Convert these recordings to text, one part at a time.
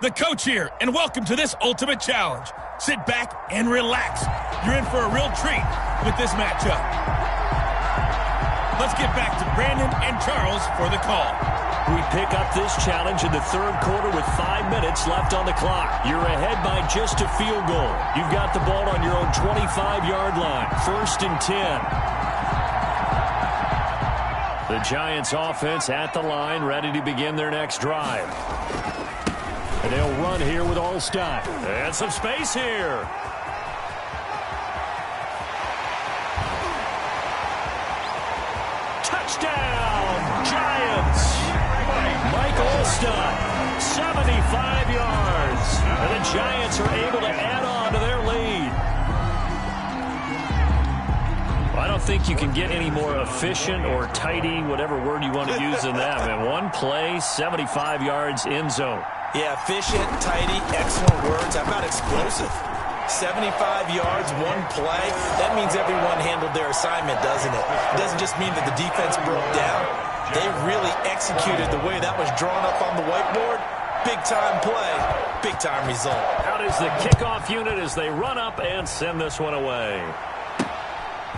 the coach here, and welcome to this ultimate challenge. Sit back and relax. You're in for a real treat with this matchup. Let's get back to Brandon and Charles for the call. We pick up this challenge in the third quarter with 5 minutes left on the clock. You're ahead by just a field goal. You've got the ball on your own 25-yard line. 1st and 10. The Giants offense at the line, ready to begin their next drive. And they'll run here with Allstein. And some space here. Touchdown, Giants. Mike Allstein, 75 yards. And the Giants are able to add on to their lead. I don't think you can get any more efficient or tidy, whatever word you want to use in that. I mean, one play, 75 yards, end zone. Yeah, efficient, tidy, excellent words. How about explosive? 75 yards, one play. That means everyone handled their assignment, doesn't it? It doesn't just mean that the defense broke down. They really executed the way that was drawn up on the whiteboard. Big-time play, big-time result. Out is the kickoff unit as they run up and send this one away.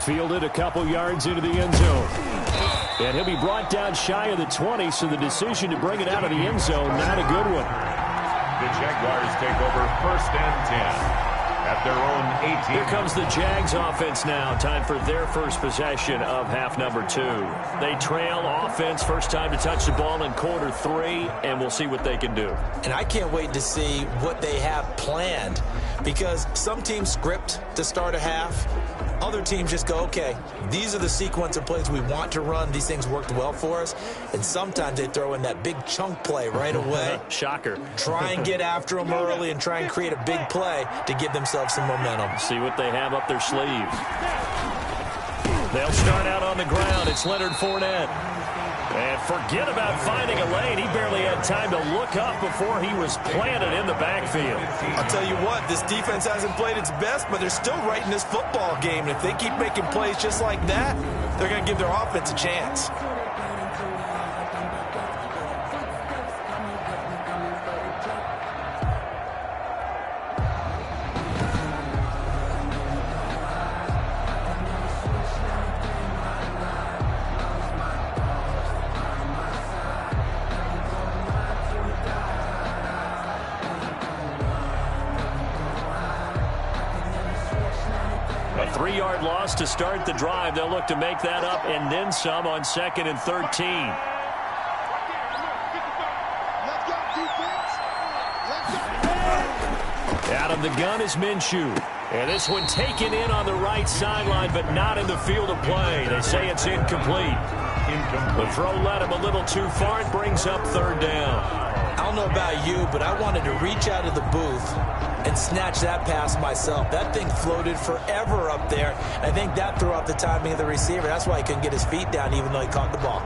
Fielded a couple yards into the end zone. And he'll be brought down shy of the 20, so the decision to bring it out of the end zone, not a good one. The Jaguars take over 1st and 10. At their own 18. Here comes the Jags offense now. Time for their first possession of half number 2. They trail offense, first time to touch the ball in quarter 3, and we'll see what they can do. And I can't wait to see what they have planned, because some teams script to start a half. Other teams just go, okay, these are the sequence of plays we want to run. These things worked well for us. And sometimes they throw in that big chunk play right away. Shocker. Try and get after them early and try and create a big play to give themselves some momentum. See what they have up their sleeve. They'll start out on the ground. It's Leonard Fournette. And forget about finding a lane. He barely had time to look up before he was planted in the backfield. I'll tell you what, this defense hasn't played its best, but they're still right in this football game. And if they keep making plays just like that, they're going to give their offense a chance. A 3-yard loss to start the drive. They'll look to make that up and then some on 2nd and 13. Out of the gun is Minshew. And this one taken in on the right sideline, but not in the field of play. They say it's incomplete. The throw led him a little too far. It brings up 3rd down. I don't know about you, but I wanted to reach out of the booth and snatch that pass myself. That thing floated forever up there. I think that threw off the timing of the receiver. That's why he couldn't get his feet down even though he caught the ball.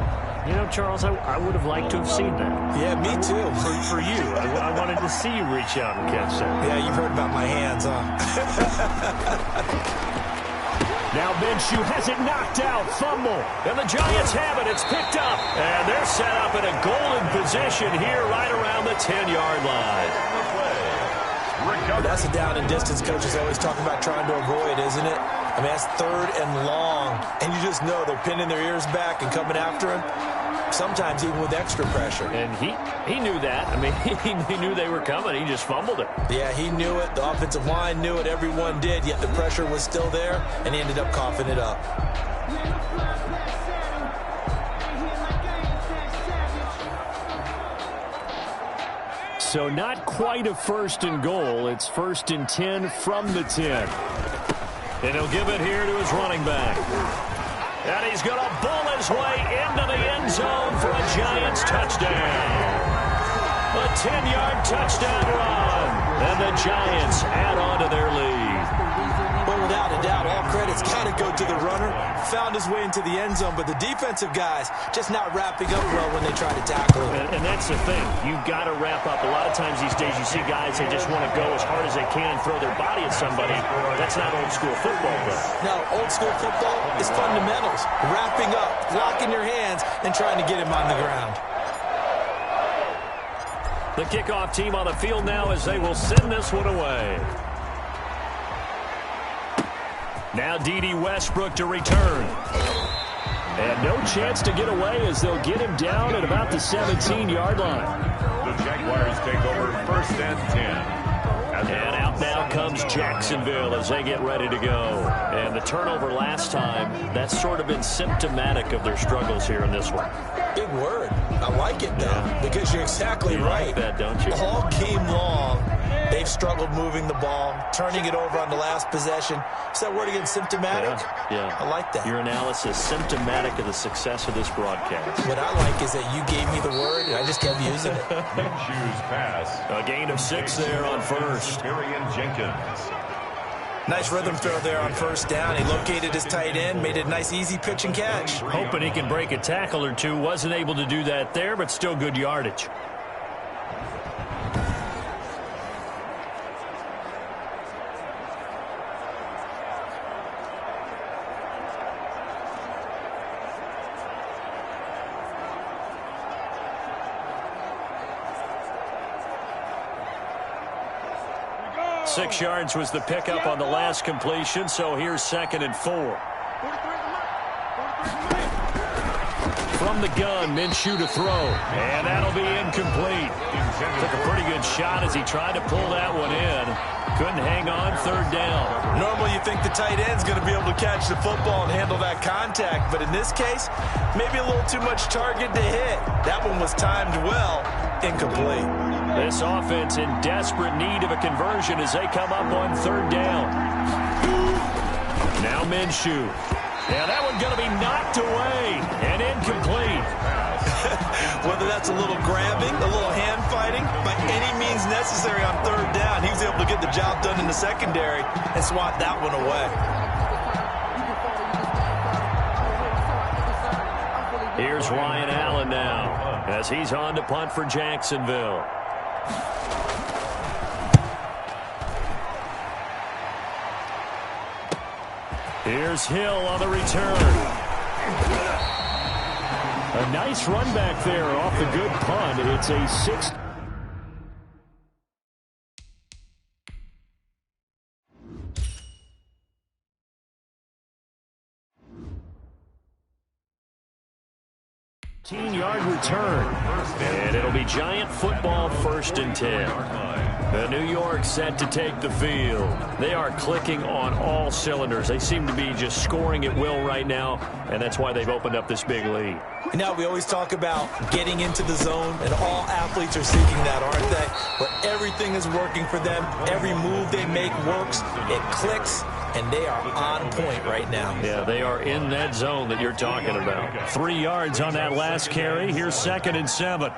You know, Charles, I would have liked to have seen that. Yeah, me too. For you. I wanted to see you reach out and catch that. Yeah, you've heard about my hands, huh? Now Minshew has it knocked out. Fumble. And the Giants have it. It's picked up. And they're set up in a golden position here right around the 10-yard line. That's a down and distance coaches always talking about trying to avoid, isn't it? I mean, that's 3rd and long. And you just know they're pinning their ears back and coming after him. Sometimes even with extra pressure. And he knew that. I mean, he knew they were coming. He just fumbled it. Yeah, he knew it. The offensive line knew it. Everyone did. Yet the pressure was still there, and he ended up coughing it up. So not quite a 1st and goal. It's 1st and 10 from the 10. And he'll give it here to his running back. And he's going to bull his way into the end zone for a Giants touchdown. A 10-yard touchdown run. And the Giants add on to their lead. Well, without a doubt, all credit's got to go to the runner. Found his way into the end zone, but the defensive guys just not wrapping up well when they try to tackle him. And that's the thing. You've got to wrap up. A lot of times these days you see guys, they just want to go as hard as they can and throw their body at somebody. That's not old school football, though. No, old school football is fundamentals. Wrapping up, locking your hands, and trying to get him on the ground. The kickoff team on the field now as they will send this one away. Now D.D. Westbrook to return. And no chance to get away as they'll get him down at about the 17-yard line. The Jaguars take over 1st and 10. And out now comes Jacksonville as they get ready to go. And the turnover last time, that's sort of been symptomatic of their struggles here in this one. Big word. I like it, though, because you're exactly right. Like that, don't you? All game long, they've struggled moving the ball, turning it over on the last possession. Is that word again, symptomatic? Yeah. I like that. Your analysis, symptomatic of the success of this broadcast. What I like is that you gave me the word, and I just kept using it. Minshew's pass. A gain of 6 there on first. Marion Jenkins. Nice rhythm throw there on 1st down. He located his tight end, made it a nice, easy pitch and catch. Hoping he can break a tackle or two. Wasn't able to do that there, but still good yardage. Six yards was the pickup on the last completion, so here's 2nd and 4. From the gun, Minshew to throw, and that'll be incomplete. Took a pretty good shot as he tried to pull that one in. Couldn't hang on, 3rd down. Normally you think the tight end's going to be able to catch the football and handle that contact, but in this case, maybe a little too much target to hit. That one was timed well, incomplete. This offense in desperate need of a conversion as they come up on 3rd down. Now Minshew. Yeah, that one's going to be knocked away and incomplete. Whether that's a little grabbing, a little hand fighting, by any means necessary on 3rd down, he was able to get the job done in the secondary and swat that one away. Here's Ryan Allen now as he's on to punt for Jacksonville. Here's Hill on the return. A nice run back there off the good punt. It's a 6. Yard return. And it'll be Giant football 1st and 10. The New York set to take the field. They are clicking on all cylinders. They seem to be just scoring at will right now, and that's why they've opened up this big lead. Now, we always talk about getting into the zone, and all athletes are seeking that, aren't they? Where everything is working for them. Every move they make works. It clicks. And they are on point right now. Yeah, they are in that zone that you're talking about. 3 yards on that last carry. Here's 2nd and 7.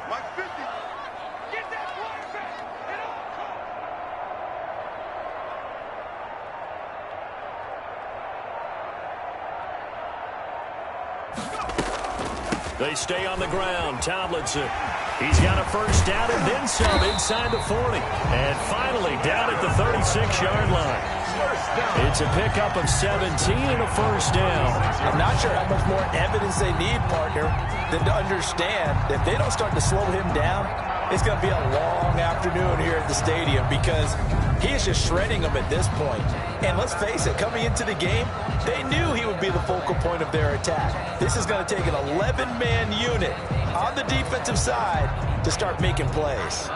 They stay on the ground. Tomlinson. He's got a 1st down and then some inside the 40. And finally down at the 36-yard line. It's a pickup of 17 and a 1st down. I'm not sure how much more evidence they need, partner, than to understand that if they don't start to slow him down, it's going to be a long afternoon here at the stadium because he is just shredding them at this point. And let's face it, coming into the game, they knew he would be the focal point of their attack. This is going to take an 11-man unit on the defensive side to start making plays.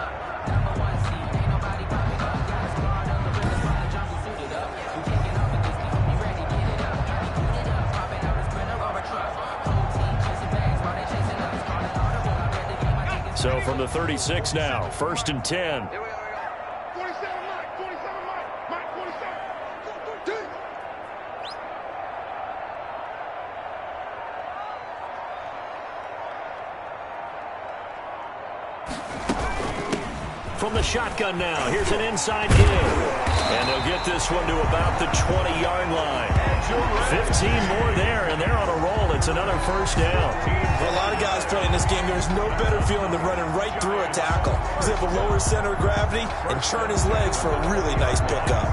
So from the 36 now, 1st and 10. From the shotgun now, here's an inside give. And they'll get this one to about the 20-yard line. 15 more there, and they're on a roll. It's another 1st down. For a lot of guys playing this game, there's no better feeling than running right through a tackle. He's able to lower center of gravity and churn his legs for a really nice pickup.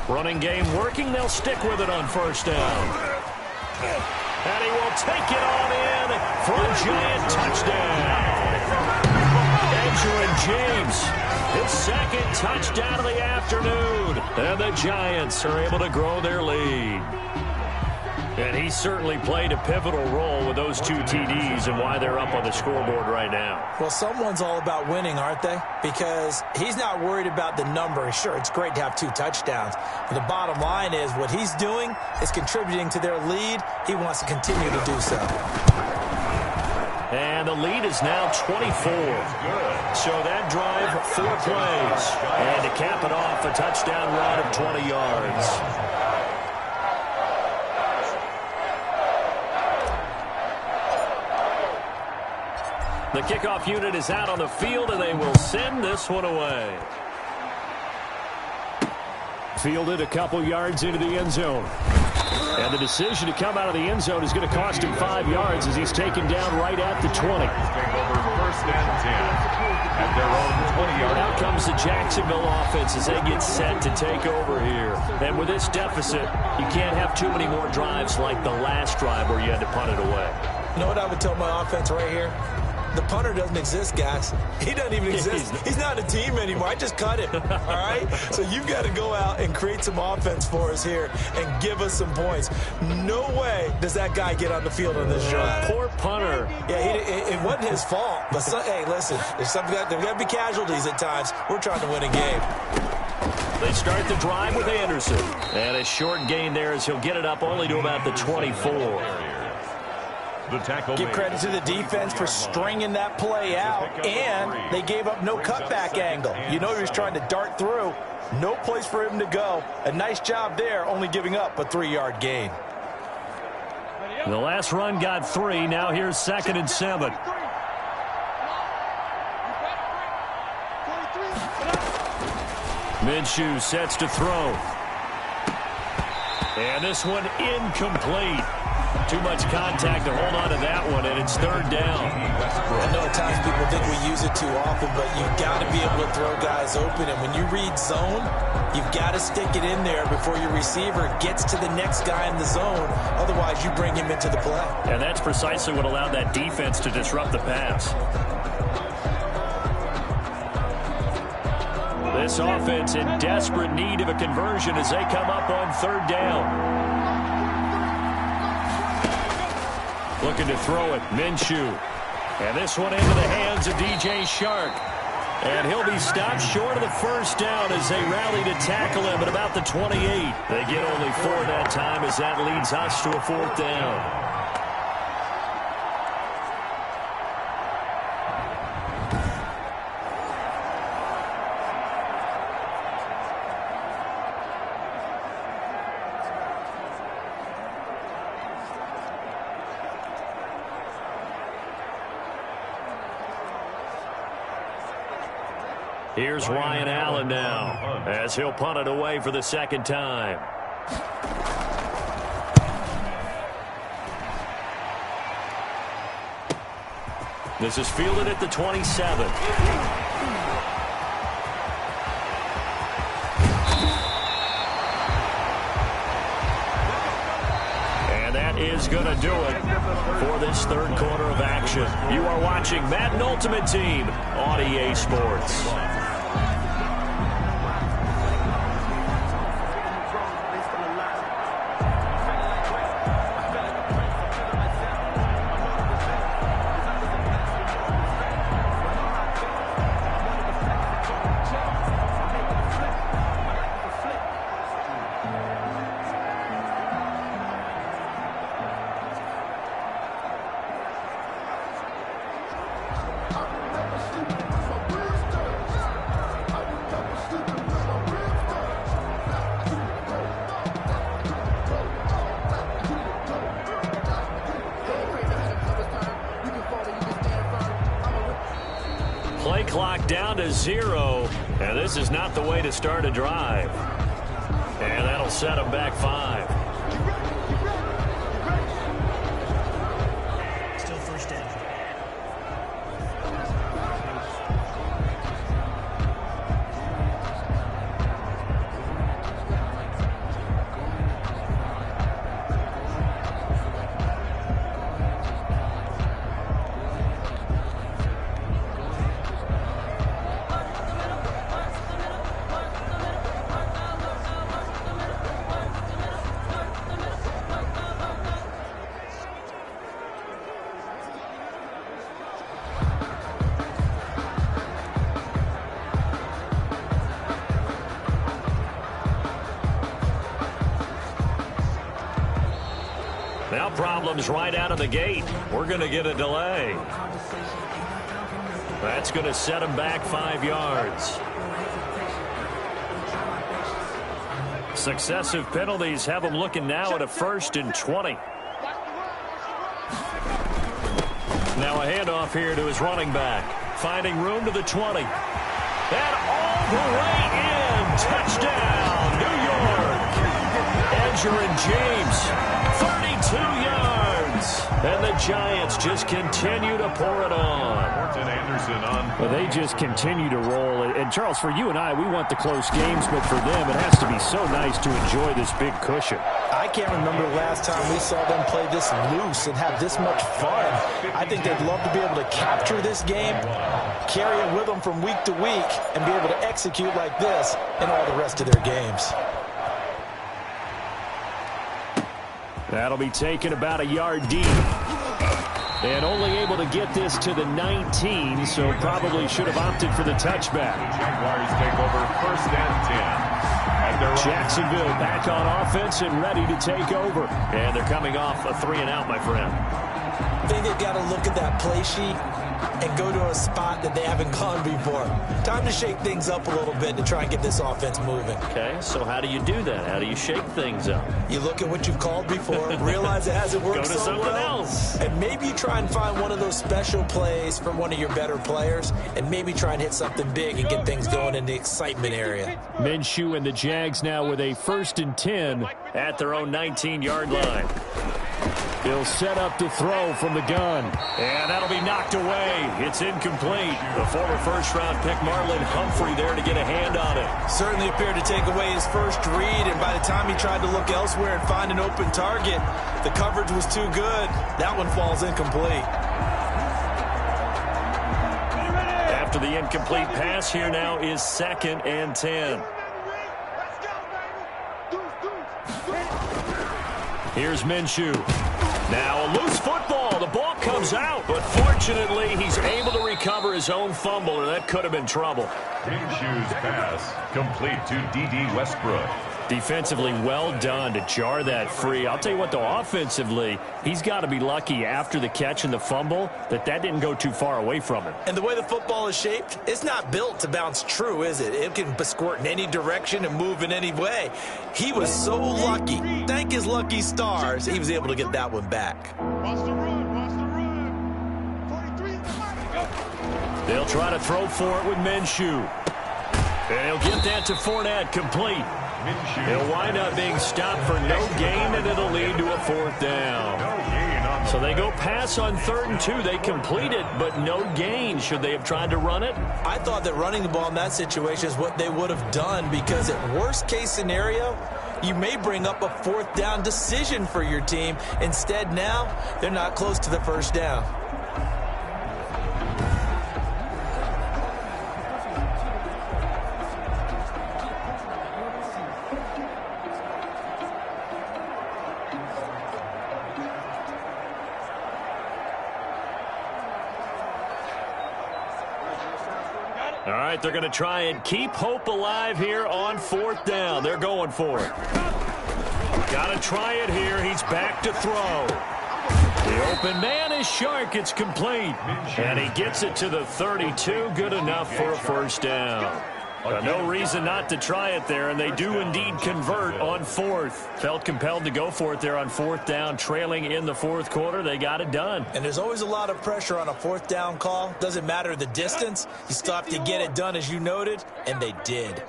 Running game working. They'll stick with it on first down. And he will take it on in for a giant touchdown. Edgerrin James, his second touchdown of the afternoon. And the Giants are able to grow their lead. And he certainly played a pivotal role with those 2 TDs and why they're up on the scoreboard right now. Well, someone's all about winning, aren't they? Because he's not worried about the number. Sure, it's great to have 2 touchdowns. But the bottom line is what he's doing is contributing to their lead. He wants to continue to do so. And the lead is now 24. So that drive, 4 plays. And to cap it off, a touchdown run of 20 yards. The kickoff unit is out on the field, and they will send this one away. Fielded a couple yards into the end zone. And the decision to come out of the end zone is going to cost him 5 yards as he's taken down right at the 20. Take over first and 10 at their own 20-yard line. Out comes the Jacksonville offense as they get set to take over here. And with this deficit, you can't have too many more drives like the last drive where you had to punt it away. You know what I would tell my offense right here? The punter doesn't exist, guys. He doesn't even exist. He's not a team anymore. I just cut him, all right? So you've got to go out and create some offense for us here and give us some points. No way does that guy get on the field on this drive. Poor punter. Yeah, it wasn't his fault. But, hey, listen, there's got to be casualties at times. We're trying to win a game. They start the drive with Anderson. And a short gain there as he'll get it up only to about the 24. Give credit to the defense for stringing that play out, and they gave up no cutback angle. You know he was trying to dart through. No place for him to go. A nice job there, only giving up a 3-yard gain. The last run got 3. Now here's 2nd and 7. Minshew sets to throw. And this one incomplete. Too much contact to hold on to that one, and it's 3rd down. I know at times people think we use it too often, but you've got to be able to throw guys open. And when you read zone, you've got to stick it in there before your receiver gets to the next guy in the zone. Otherwise, you bring him into the play. And that's precisely what allowed that defense to disrupt the pass. This offense in desperate need of a conversion as they come up on 3rd down. Looking to throw it, Minshew. And this one into the hands of DJ Shark. And he'll be stopped short of the 1st down as they rally to tackle him at about the 28. They get only 4 that time as that leads us to a 4th down. Here's Ryan Allen now as he'll punt it away for the 2nd time. This is fielded at the 27. And that is going to do it for this 3rd quarter of action. You are watching Madden Ultimate Team on EA Sports. Play clock down to 0, and this is not the way to start a drive. And that'll set them back 5. Still 1st down. problems right out of the gate. We're going to get a delay. That's going to set him back 5 yards. Successive penalties have him looking now at a 1st and 20. Now a handoff here to his running back. Finding room to the 20. And all the way in. Touchdown, New York. Edger and James, 32 yards. And the Giants just continue to pour it on. Anderson on. Well, they just continue to roll. And, Charles, for you and I, we want the close games, but for them, it has to be so nice to enjoy this big cushion. I can't remember the last time we saw them play this loose and have this much fun. I think they'd love to be able to capture this game, carry it with them from week to week, and be able to execute like this in all the rest of their games. That'll be taken about a yard deep. And only able to get this to the 19, so probably should have opted for the touchback. The Jaguars take over 1st and 10. Jacksonville back on offense and ready to take over. And they're coming off a 3-and-out, my friend. I think they've got to look at that play sheet and go to a spot that they haven't gone before. Time to shake things up a little bit to try and get this offense moving. Okay, so how do you do that? How do you shake things up? You look at what you've called before, realize it hasn't worked Go to so someone well, else. and maybe you try and find one of those special plays from one of your better players, and maybe try and hit something big and get things going in the excitement area. Minshew and the Jags now with a 1st and 10 at their own 19-yard line. He'll set up to throw from the gun. And that'll be knocked away. It's incomplete. The former 1st-round pick Marlon Humphrey there to get a hand on it. Certainly appeared to take away his first read, and by the time he tried to look elsewhere and find an open target, the coverage was too good. That one falls incomplete. After the incomplete pass, here now is 2nd and 10. Here's Minshew. Now a loose football. The ball comes out, but fortunately he's able to recover his own fumble, or that could have been trouble. Minshew's pass complete to D.D. Westbrook. Defensively, well done to jar that free. I'll tell you what, though, offensively, he's got to be lucky after the catch and the fumble that didn't go too far away from him. And the way the football is shaped, it's not built to bounce true, is it? It can squirt in any direction and move in any way. He was so lucky. Thank his lucky stars, he was able to get that one back. They'll try to throw for it with Minshew. And he'll get that to Fournette, complete. He'll wind up being stopped for no gain, and it'll lead to a 4th down. So they go pass on 3rd and 2. They complete it, but no gain. Should they have tried to run it? I thought that running the ball in that situation is what they would have done, because at worst case scenario, you may bring up a 4th down decision for your team. Instead, now, they're not close to the 1st down. All right, they're going to try and keep hope alive here on 4th down. They're going for it. Got to try it here. He's back to throw. The open man is Shark. It's complete. And he gets it to the 32. Good enough for a 1st down. No reason not to try it there, and they do indeed convert on 4th. Felt compelled to go for it there on 4th down, trailing in the 4th quarter. They got it done. And there's always a lot of pressure on a 4th down call. Doesn't matter the distance. You still have to get it done, as you noted, and they did.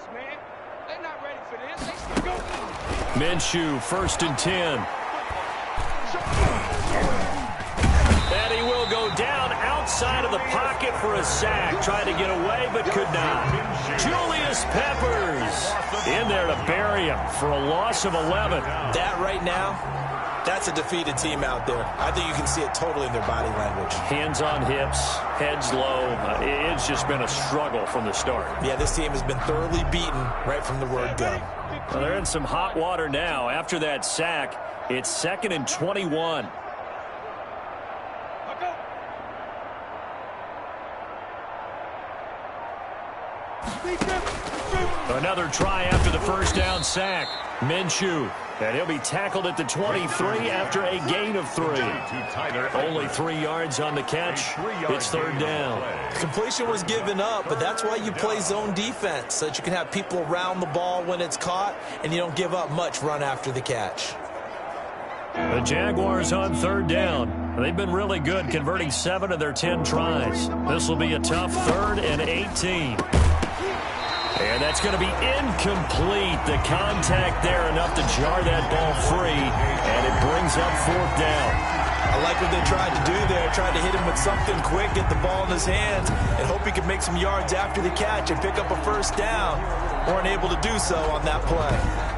Minshew, 1st and 10. And he will go down outside of the pocket for a sack. Tried to get away, but could not. Julius Peppers in there to bury him for a loss of 11. That right now, that's a defeated team out there. I think you can see it totally in their body language. Hands on hips, heads low. It's just been a struggle from the start. Yeah, this team has been thoroughly beaten right from the word go. Well, they're in some hot water now. After that sack, it's 2nd and 21. Another try after the first down sack. Minshew. And he'll be tackled at the 23 after a gain of 3. Only 3 yards on the catch. It's third down. Completion was given up, but that's why you play zone defense, so that you can have people around the ball when it's caught, and you don't give up much run after the catch. The Jaguars on third down. They've been really good, converting 7 of their 10 tries. This will be a tough 3rd and 18. And that's going to be incomplete. The contact there enough to jar that ball free, and it brings up 4th down. I like what they tried to do there. Tried to hit him with something quick, get the ball in his hands, and hope he could make some yards after the catch and pick up a first down. Weren't able to do so on that play.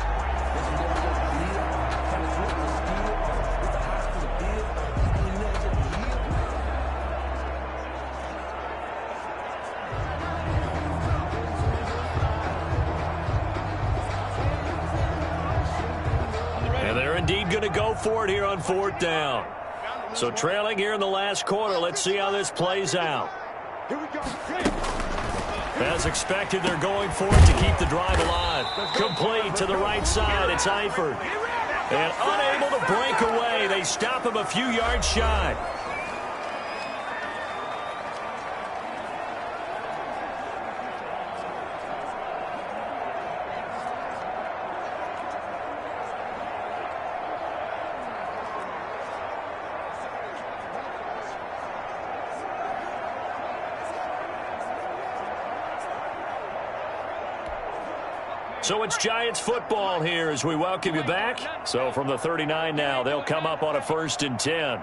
Going to go for it here on 4th down. So trailing here in the last quarter. Let's see how this plays out. As expected, they're going for it to keep the drive alive. Complete to the right side. It's Eifert. And unable to break away. They stop him a few yards shy. So it's Giants football here as we welcome you back. So from the 39 now, they'll come up on a 1st and 10.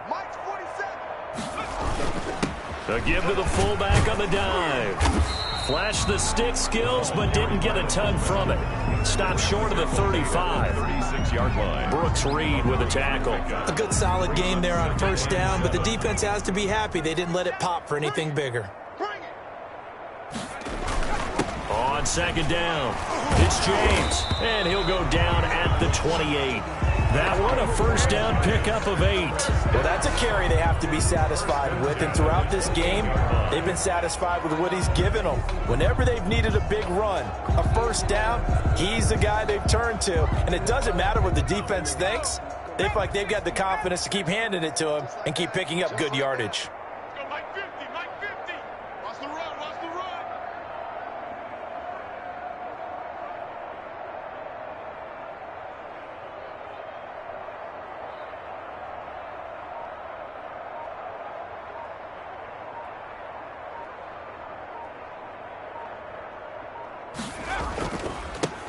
A give to the fullback on the dive. Flashed the stick skills, but didn't get a ton from it. Stopped short of the 35. 36-yard line. Brooks Reed with a tackle. A good solid game there on 1st down, but the defense has to be happy they didn't let it pop for anything bigger. On 2nd down, it's James, and he'll go down at the 28. That one a 1st down pickup of 8. Well, that's a carry they have to be satisfied with, and throughout this game, they've been satisfied with what he's given them. Whenever they've needed a big run, a 1st down, he's the guy they've turned to, and it doesn't matter what the defense thinks. They feel like they've got the confidence to keep handing it to him and keep picking up good yardage.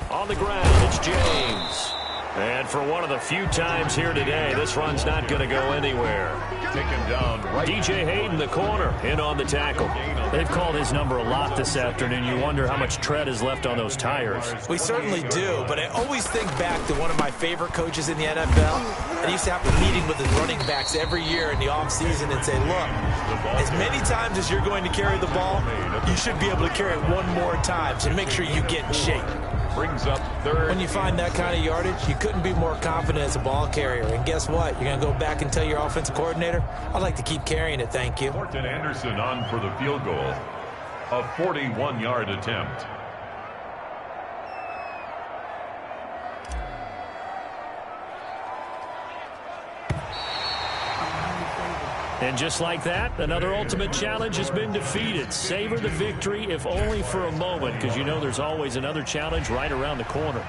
On the ground, it's James. And for one of the few times here today, this run's not going to go anywhere. Taken down right. DJ Hayden, the corner, in on the tackle. They've called his number a lot this afternoon. You wonder how much tread is left on those tires. We certainly do, but I always think back to one of my favorite coaches in the NFL. I used to have a meeting with his running backs every year in the offseason and say, look, as many times as you're going to carry the ball, you should be able to carry it one more time to make sure you get in shape. Brings up 3rd. When you find that kind of yardage, you couldn't be more confident as a ball carrier. And guess what? You're going to go back and tell your offensive coordinator, I'd like to keep carrying it, thank you. Morton Anderson on for the field goal. A 41-yard attempt. And just like that, another ultimate challenge has been defeated. Savor the victory, if only for a moment, because you know there's always another challenge right around the corner.